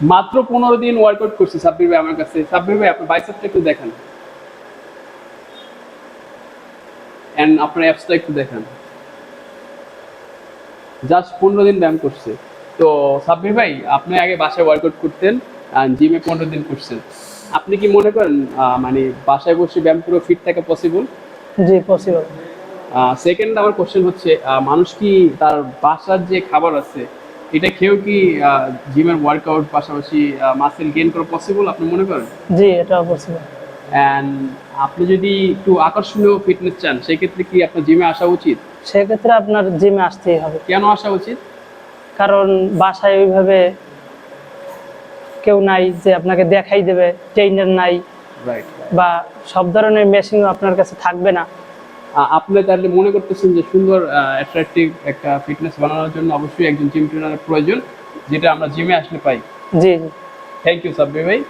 মাত্র 15 দিন ওয়ার্কআউট করছি সাব্বির ভাই আমার কাছে। সাব্বির ভাই আপনার বাইসেপটা একটু দেখান এন্ড আপনার অ্যাপসটা একটু দেখান। জাস্ট 15 দিন ব্যায়াম করছে। তো সাব্বির ভাই আপনি আগে বাসায় ওয়ার্কআউট করতেন আর জিমে 15 দিন করছেন, আপনি কি মনে করেন মানে বাসায় বসে ব্যায়াম পুরো ফিট থাকা পসিবল? জি পসিবল। সেকেন্ড আমার কোশ্চেন হচ্ছে মানুষ কি তার বাসার যে খাবার আছে এটা খেয়েও কি জিমের ওয়ার্কআউট পাশাপাশি মাসেল গেইন করা পসিবল আপনি মনে করেন? জি এটা পসিবল। অ্যান্ড আপনি যদি একটু আকর্ষণীয় ফিটনেস চান সেক্ষেত্রে কি আপনার জিমে আসা উচিত? সেক্ষেত্রে আপনার জিমে আসতেই হবে। কেন আসা উচিত? কারণ বাসায় ওইভাবে কেউ নাই যে আপনাকে দেখাই দেবে, ট্রেইনার নাই, রাইট। বা সব ধরনের মেশিনও আপনার কাছে থাকবে না। আপনি তাহলে মনে করতেছেন যে সুন্দর অ্যাট্রাকটিভ একটা ফিটনেস বানানোর জন্য অবশ্যই একজন জিম ট্রেনারের প্রয়োজন, যেটা আমরা জিমে আসলে পাই। জি জি। থ্যাংক ইউ সাব্বির ভাই।